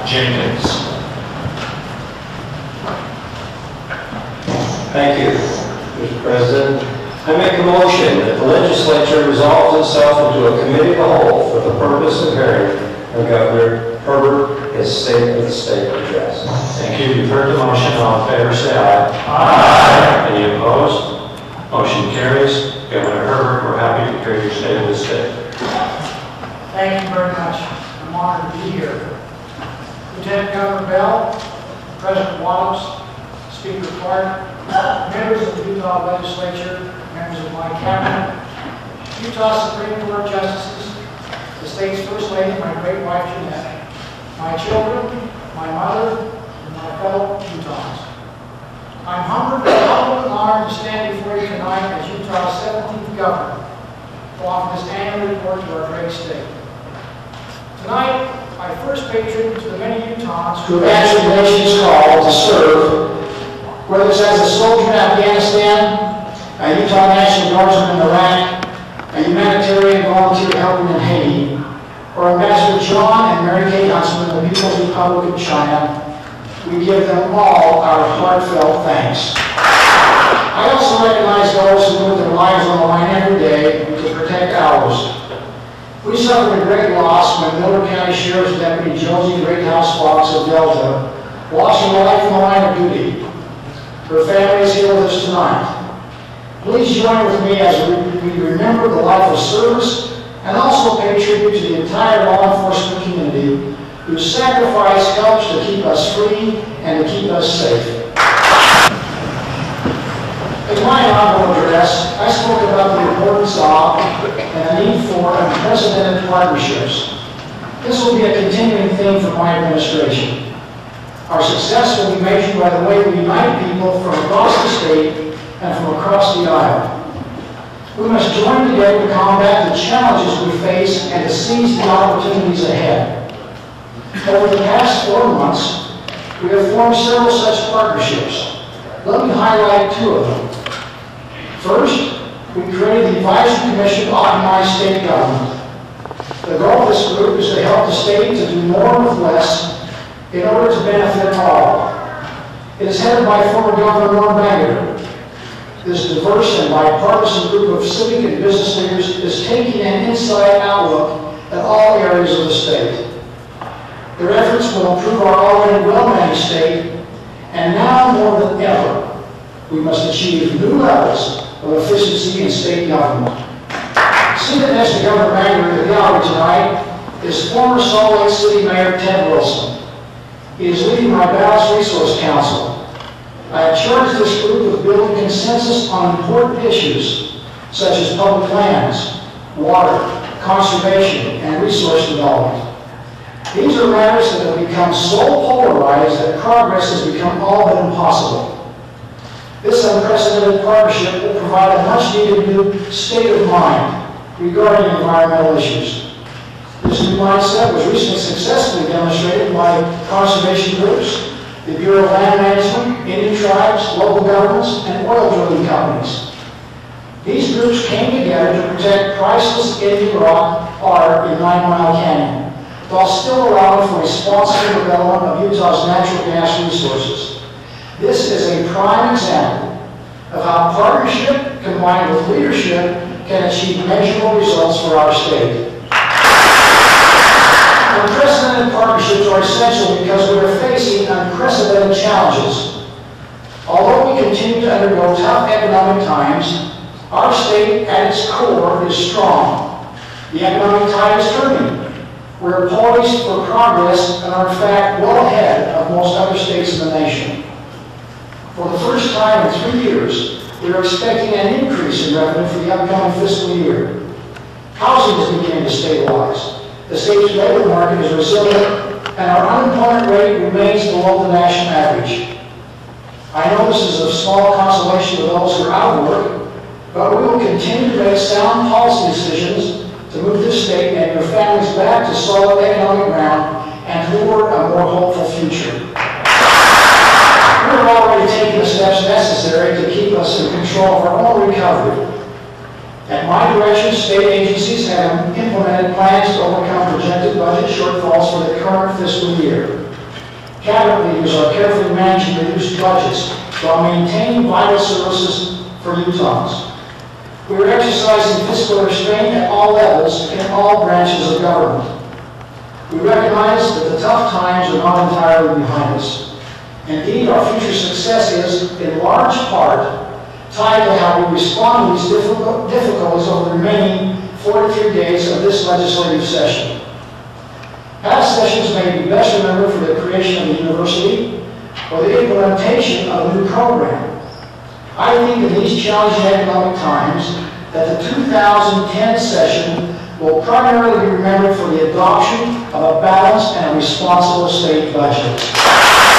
Jenkins. Thank you, Mr. President. I make a motion that the legislature resolves itself into a committee of the whole for the purpose of hearing Governor Herbert his State of the State address. Thank you. You've heard the motion. All in favor, say aye. Aye. Any opposed? Motion carries. Governor Herbert, we're happy to hear your State of the State. Thank you very much. I'm honored to be here. Lieutenant Governor Bell, President Wallace, Speaker Clark, members of the Utah Legislature, members of my cabinet, Utah Supreme Court Justices, the state's First Lady, my great wife Jeanette, my children, my mother, and my fellow Utahns. I'm humbled and honored to stand before you tonight as Utah's 17th governor to offer this annual report to our great state. Tonight, I first pay tribute to the many Utahns who have answered the nation's call to serve, whether it's as a soldier in Afghanistan, a Utah National Guardsman in Iraq, a humanitarian volunteer helping in Haiti, or Ambassador John and Mary Kay Huntsman of the People's Republic of China. We give them all our heartfelt thanks. I also recognize those who put their lives on the line every day to protect ours. We suffered a great loss when Miller County Sheriff's Deputy Josie Greathouse Fox of Delta lost her life in the line of duty. Her family is here with us tonight. Please join with me as we remember the life of service and also pay tribute to the entire law enforcement community whose sacrifice helps to keep us free and to keep us safe. In my inaugural address, I spoke about the importance of and the need for unprecedented partnerships. This will be a continuing theme for my administration. Our success will be measured by the way we unite people from across the state and from across the aisle. We must join together to combat the challenges we face and to seize the opportunities ahead. Over the past 4 months, we have formed several such partnerships. Let me highlight 2 of them. First, we created the Advisory Commission to Optimize State Government. The goal of this group is to help the state to do more with less in order to benefit all. It is headed by former Governor Norm Banger. This diverse and bipartisan group of civic and business leaders is taking an inside outlook at all areas of the state. Their efforts will improve our already well-managed state, and now more than ever, we must achieve new levels of efficiency in state government. Seated next to Governor Banger in the gallery tonight is former Salt Lake City Mayor Ted Wilson. He is leading my Balanced Resource Council. I have charged this group with building consensus on important issues such as public lands, water, conservation, and resource development. These are matters that have become so polarized that progress has become all but impossible. This unprecedented partnership will provide a much-needed new state of mind regarding environmental issues. This new mindset was recently successfully demonstrated by conservation groups, the Bureau of Land Management, Indian tribes, local governments, and oil drilling companies. These groups came together to protect priceless Indian rock art in 9 Mile Canyon, while still allowing for responsible development of Utah's natural gas resources. This is a prime example of how partnership combined with leadership can achieve measurable results for our state. Unprecedented partnerships are essential because we are facing unprecedented challenges. Although we continue to undergo tough economic times, our state at its core is strong. The economic tide is turning. We are poised for progress and are in fact well ahead of most other states in the nation. For the first time in 3 years, we are expecting an increase in revenue for the upcoming fiscal year. Housing is beginning to stabilize. The state's labor market is resilient, and our unemployment rate remains below the national average. I know this is of small consolation to those who are out of work, but we will continue to make sound policy decisions to move this state and your families back to solid economic ground and toward a more hopeful future. We are already taking the steps necessary to keep us in control of our own recovery. At my direction, state agencies have implemented plans to overcome projected budget shortfalls for the current fiscal year. Cabinet leaders are carefully managing reduced budgets while maintaining vital services for Utahns. We are exercising fiscal restraint at all levels in all branches of government. We recognize that the tough times are not entirely behind us. Indeed, our future success is, in large part, tied to how we respond to these difficulties over the remaining 43 days of this legislative session. Past sessions may be best remembered for the creation of the university or the implementation of a new program. I think in these challenging economic times that the 2010 session will primarily be remembered for the adoption of a balanced and responsible state budget.